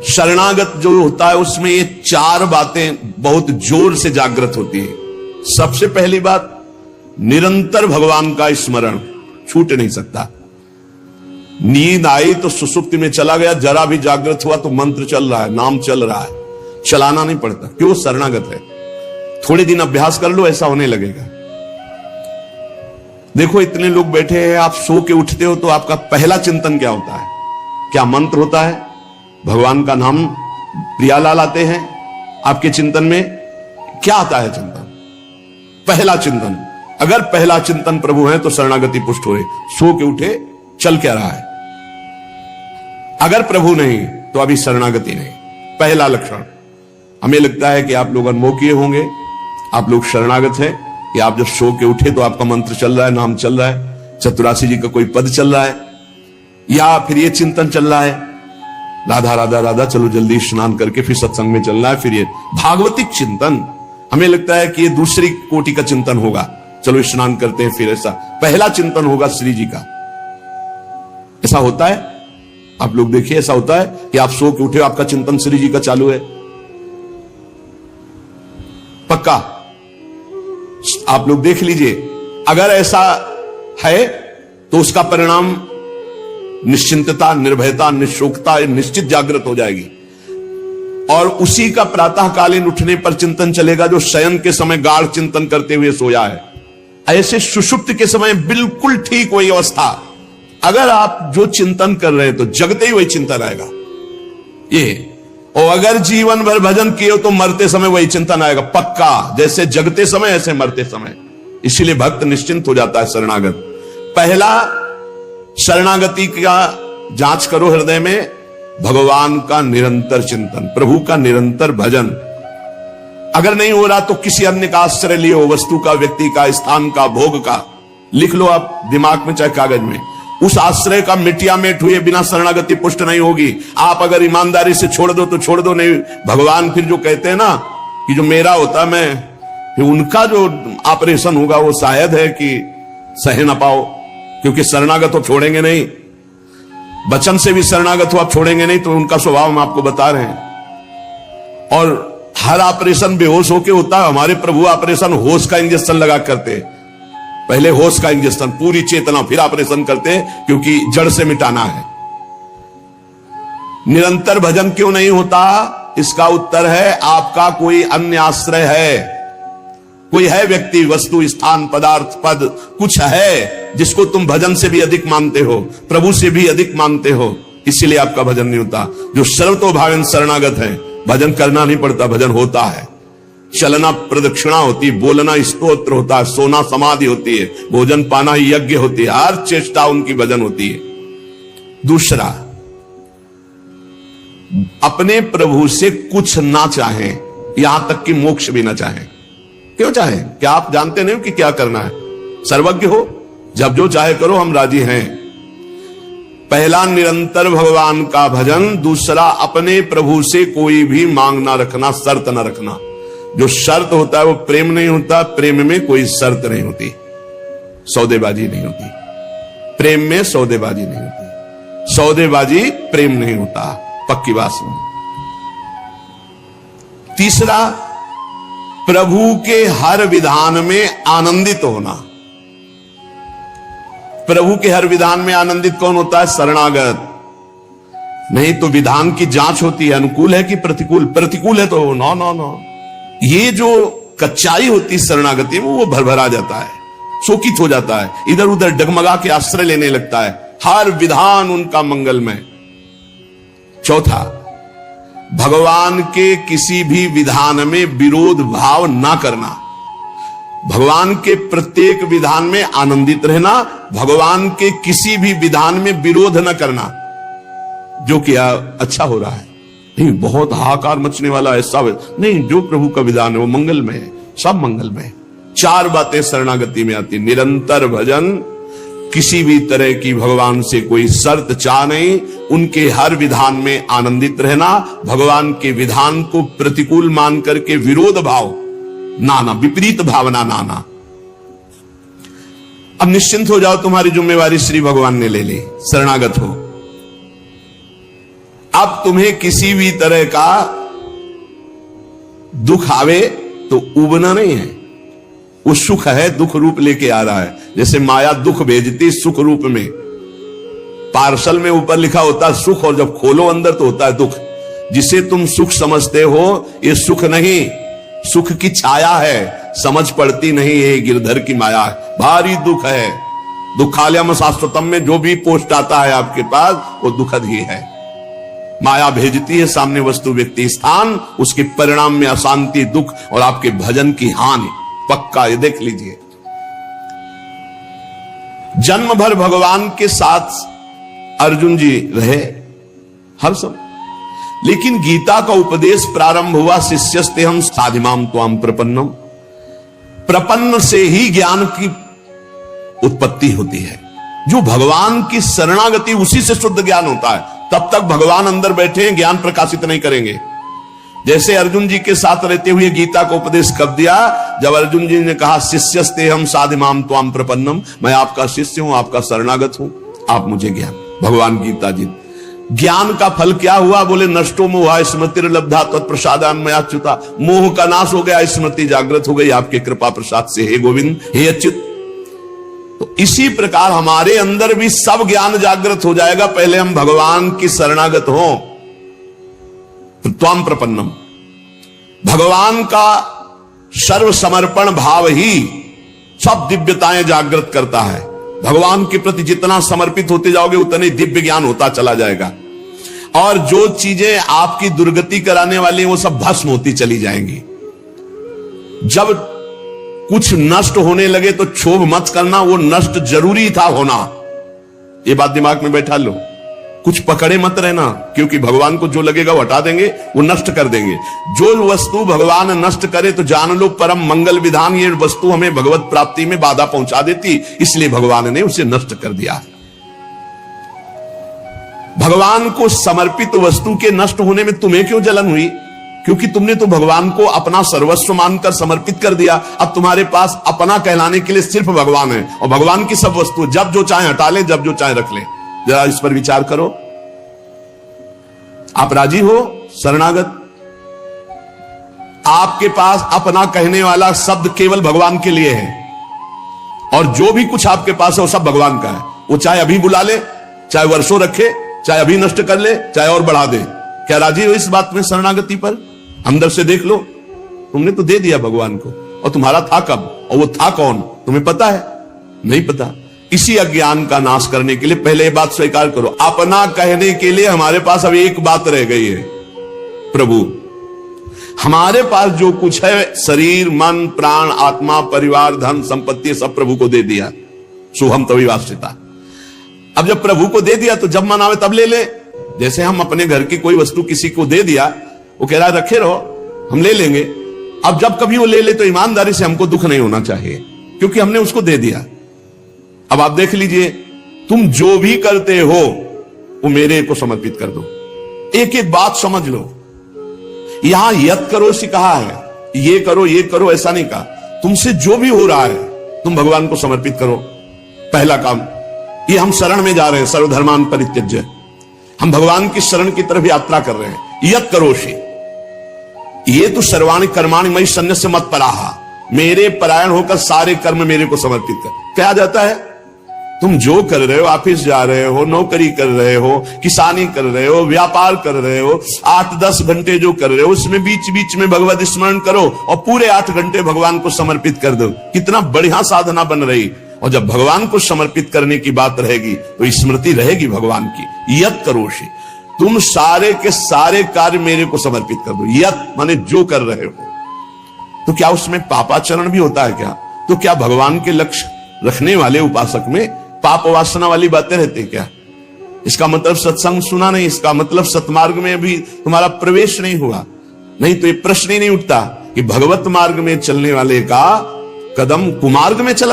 शरणागत जो होता है उसमें ये चार बातें बहुत जोर से जागृत होती है। सबसे पहली बात, निरंतर भगवान का स्मरण छूट नहीं सकता। नींद आई तो सुसुप्ति में चला गया, जरा भी जागृत हुआ तो मंत्र चल रहा है, नाम चल रहा है, चलाना नहीं पड़ता। क्यों? शरणागत है। थोड़े दिन अभ्यास कर लो, ऐसा होने लगेगा। देखो इतने लोग बैठे हैं, आप सो के उठते हो तो आपका पहला चिंतन क्या होता है? क्या मंत्र होता है? भगवान का नाम प्रियालाल आते हैं आपके चिंतन में? क्या आता है चिंतन? पहला चिंतन। अगर पहला चिंतन प्रभु है तो शरणागति पुष्ट हुए। सो के उठे, चल क्या रहा है? अगर प्रभु नहीं तो अभी शरणागति नहीं। पहला लक्षण। हमें लगता है कि आप लोग अनमोकिए होंगे, आप लोग शरणागत हैं कि आप जब सो के उठे तो आपका मंत्र चल रहा है, नाम चल रहा है, चतुरासी जी का कोई पद चल रहा है, या फिर ये चिंतन चल रहा है, राधा राधा राधा, चलो जल्दी स्नान करके फिर सत्संग में चलना है। फिर ये भागवतिक चिंतन, हमें लगता है कि ये दूसरी कोटि का चिंतन होगा, चलो स्नान करते हैं फिर। ऐसा पहला चिंतन होगा श्री जी का। ऐसा होता है? आप लोग देखिए, ऐसा होता है कि आप सो के उठे, आपका चिंतन श्री जी का चालू है? पक्का? आप लोग देख लीजिए, अगर ऐसा है तो उसका परिणाम निश्चिंतता, निर्भयता, निशोकता निश्चित जागृत हो जाएगी। और उसी का प्रातःकालीन उठने पर चिंतन चलेगा जो शयन के समय गाढ़ चिंतन करते हुए सोया है। ऐसे सुषुप्त के समय बिल्कुल ठीक वही अवस्था। अगर आप जो चिंतन कर रहे हैं तो जगते ही वही चिंतन आएगा ये। और अगर जीवन भर भजन किए हो तो मरते समय वही चिंतन आएगा, पक्का। जैसे जगते समय ऐसे मरते समय। इसीलिए भक्त निश्चिंत हो जाता है शरणागत। पहला, शरणागति का जांच करो हृदय में, भगवान का निरंतर चिंतन, प्रभु का निरंतर भजन। अगर नहीं हो रहा तो किसी अन्य का आश्रय लियो, वस्तु का, व्यक्ति का, स्थान का, भोग का। लिख लो आप दिमाग में चाहे कागज में। उस आश्रय का मिटिया मेट हुए बिना शरणागति पुष्ट नहीं होगी। आप अगर ईमानदारी से छोड़ दो तो छोड़ दो, नहीं भगवान फिर जो कहते हैं ना कि जो मेरा होता मैं, फिर उनका जो ऑपरेशन होगा वो शायद है कि सह ना पाओ, क्योंकि शरणागत हो छोड़ेंगे नहीं। वचन से भी शरणागत हो आप छोड़ेंगे नहीं, तो उनका स्वभाव हम आपको बता रहे हैं। और हर ऑपरेशन बेहोश होके होता है। हमारे प्रभु ऑपरेशन होश का इंजेक्शन लगा करते, पहले होश का इंजेक्शन, पूरी चेतना, फिर ऑपरेशन करते, क्योंकि जड़ से मिटाना है। निरंतर भजन क्यों नहीं होता? इसका उत्तर है, आपका कोई अन्य आश्रय है, कोई है व्यक्ति, वस्तु, स्थान, पदार्थ, पद, कुछ है जिसको तुम भजन से भी अधिक मानते हो, प्रभु से भी अधिक मानते हो, इसीलिए आपका भजन नहीं होता। जो सर्वतोभावेन शरणागत है, भजन करना नहीं पड़ता, भजन होता है। चलना प्रदक्षिणा होती, बोलना स्तोत्र होता है, सोना समाधि होती है, भोजन पाना यज्ञ होती है, हर चेष्टा उनकी भजन होती है। दूसरा, अपने प्रभु से कुछ ना चाहें, यहां तक कि मोक्ष भी ना चाहें। क्यों चाहें? क्या आप जानते नहीं हो कि क्या करना है? सर्वज्ञ हो, जब जो चाहे करो, हम राजी हैं। पहला, निरंतर भगवान का भजन। दूसरा, अपने प्रभु से कोई भी मांग ना रखना, शर्त ना रखना। जो शर्त होता है वो प्रेम नहीं होता। प्रेम में कोई शर्त नहीं होती, सौदेबाजी नहीं होती। प्रेम में सौदेबाजी नहीं होती, सौदेबाजी प्रेम नहीं होता, पक्की बात सुन। तीसरा, प्रभु के हर विधान में आनंदित होना। प्रभु के हर विधान में आनंदित कौन होता है? शरणागत। नहीं तो विधान की जांच होती है, अनुकूल है कि प्रतिकूल। प्रतिकूल है तो नो नो नो। ये जो कच्चाई होती शरणागति में, वो भरभरा जाता है, शोकित हो जाता है, इधर उधर डगमगा के आश्रय लेने लगता है। हर विधान उनका मंगलमय। चौथा, भगवान के किसी भी विधान में विरोध भाव ना करना। भगवान के प्रत्येक विधान में आनंदित रहना, भगवान के किसी भी विधान में विरोध न करना। जो किया अच्छा हो रहा है, नहीं बहुत हाहाकार मचने वाला है, सब नहीं, जो प्रभु का विधान है वो मंगलमय है, सब मंगलमय है। चार बातें शरणागति में आती, निरंतर भजन, किसी भी तरह की भगवान से कोई शर्त चाह नहीं, उनके हर विधान में आनंदित रहना, भगवान के विधान को प्रतिकूल मान करके विरोध भाव नाना, विपरीत भावना नाना। अब निश्चिंत हो जाओ, तुम्हारी जिम्मेवारी श्री भगवान ने ले ली, शरणागत हो। अब तुम्हें किसी भी तरह का दुख आवे तो उबना नहीं है, वो सुख है, दुख रूप लेके आ रहा है। जैसे माया दुख भेजती सुख रूप में, पार्सल में ऊपर लिखा होता है सुख, और जब खोलो अंदर तो होता है दुख। जिसे तुम सुख समझते हो ये सुख नहीं, सुख की छाया है, समझ पड़ती नहीं है, गिरधर की माया है, भारी दुख है। दुखालयम शाश्वतम में जो भी पोस्ट आता है आपके पास वो दुखद ही है। माया भेजती है सामने वस्तु व्यक्ति स्थान, उसके परिणाम में अशांति दुख और आपके भजन की हानि पक्का, ये देख लीजिए। जन्म भर भगवान के साथ अर्जुन जी रहे हर समय, लेकिन गीता का उपदेश प्रारंभ हुआ शिष्यस्ते हम साधिमाम त्वाम प्रपन्नम। प्रपन्न से ही ज्ञान की उत्पत्ति होती है। जो भगवान की शरणागति, उसी से शुद्ध ज्ञान होता है। तब तक भगवान अंदर बैठे हैं, ज्ञान प्रकाशित नहीं करेंगे। जैसे अर्जुन जी के साथ रहते हुए गीता का उपदेश कब दिया? जब अर्जुन जी ने कहा शिष्यस्ते हम साधिमाम त्वाम प्रपन्नम, मैं आपका शिष्य हूं, आपका शरणागत हूं, आप मुझे ज्ञान। भगवान गीता जी, ज्ञान का फल क्या हुआ? बोले नष्टो मोह स्मृतिर्लब्धा तत्प्रसादान्मयाच्युता। मोह का नाश हो गया, स्मृति जागृत हो गई आपके कृपा प्रसाद से, हे गोविंद, हे अच्युत। तो इसी प्रकार हमारे अंदर भी सब ज्ञान जागृत हो जाएगा, पहले हम भगवान की शरणागत हों। त्वाम प्रपन्नम, भगवान का सर्व समर्पण भाव ही सब दिव्यताएं जागृत करता है। भगवान के प्रति जितना समर्पित होते जाओगे उतने दिव्य ज्ञान होता चला जाएगा, और जो चीजें आपकी दुर्गति कराने वाली वो सब भस्म होती चली जाएंगी। जब कुछ नष्ट होने लगे तो क्षोभ मत करना, वो नष्ट जरूरी था होना, ये बात दिमाग में बैठा लो। कुछ पकड़े मत रहना, क्योंकि भगवान को जो लगेगा वो हटा देंगे, वो नष्ट कर देंगे। जो वस्तु भगवान नष्ट करे तो जान लो परम मंगल विधान, ये वस्तु हमें भगवत प्राप्ति में बाधा पहुंचा देती, इसलिए भगवान ने उसे नष्ट कर दिया। भगवान को समर्पित वस्तु के नष्ट होने में तुम्हें क्यों जलन हुई? क्योंकि तुमने तो भगवान को अपना सर्वस्व मानकर समर्पित कर दिया। अब तुम्हारे पास अपना कहलाने के लिए सिर्फ भगवान है, और भगवान की सब वस्तु जब जो चाहे हटा ले, जब जो चाहे रख ले। जरा इस पर विचार करो। आप राजी हो शरणागत? आपके पास अपना कहने वाला शब्द केवल भगवान के लिए है, और जो भी कुछ आपके पास है वो सब भगवान का है। वो चाहे अभी बुला ले, चाहे वर्षों रखे, चाहे अभी नष्ट कर ले, चाहे और बढ़ा दे। क्या राजी हो इस बात में शरणागति पर? अंदर से देख लो, तुमने तो दे दिया भगवान को, और तुम्हारा था कब, और वो था कौन, तुम्हें पता है? नहीं पता। इसी अज्ञान का नाश करने के लिए पहले ये बात स्वीकार करो, अपना कहने के लिए हमारे पास अब एक बात रह गई है, प्रभु। हमारे पास जो कुछ है, शरीर, मन, प्राण, आत्मा, परिवार, धन, संपत्ति, सब प्रभु को दे दिया। शुभम तभी वास्यता। अब जब प्रभु को दे दिया तो जब मन आवे तब ले ले। जैसे हम अपने घर की कोई वस्तु किसी को दे दिया, वो कह रहा है रखे रहो, हम ले लेंगे। अब जब कभी वो ले ले तो ईमानदारी से हमको दुख नहीं होना चाहिए, क्योंकि हमने उसको दे दिया। अब आप देख लीजिए, तुम जो भी करते हो वो मेरे को समर्पित कर दो। एक एक बात समझ लो। यहां यत करो से कहा है, ये करो ऐसा नहीं कहा। तुमसे जो भी हो रहा है तुम भगवान को समर्पित करो। पहला काम ये, हम शरण में जा रहे हैं, सर्वधर्मान परित्यज्य। हम भगवान की शरण की तरफ यात्रा कर रहे हैं। यत करोषि, ये तो सर्वाणि कर्माणि मयि सन्न्यस्य मत्पराः, मेरे परायण होकर सारे कर्म मेरे को समर्पित कर। क्या जाता है? तुम जो कर रहे हो, ऑफिस जा रहे हो, नौकरी कर रहे हो, किसानी कर रहे हो, व्यापार कर रहे हो, 8-10 घंटे जो कर रहे हो उसमें बीच बीच में भगवत स्मरण करो, और पूरे 8 घंटे भगवान को समर्पित कर दो। कितना बढ़िया साधना बन रही। और जब भगवान को समर्पित करने की बात रहेगी तो स्मृति रहेगी भगवान की। यत करोषि, तुम सारे के सारे कार्य मेरे को समर्पित कर दो। यत माने जो कर रहे हो। तो क्या उसमें पापाचरण भी होता है क्या? तो क्या भगवान के लक्ष्य रखने वाले उपासक में पाप वासना वाली बातें रहती क्या? इसका मतलब सत्संग सुना नहीं, इसका मतलब सतमार्ग में भी तुम्हारा प्रवेश नहीं हुआ। नहीं तो ये प्रश्न ही नहीं उठता कि भगवत मार्ग में चलने वाले का कदम कुमार्ग में चला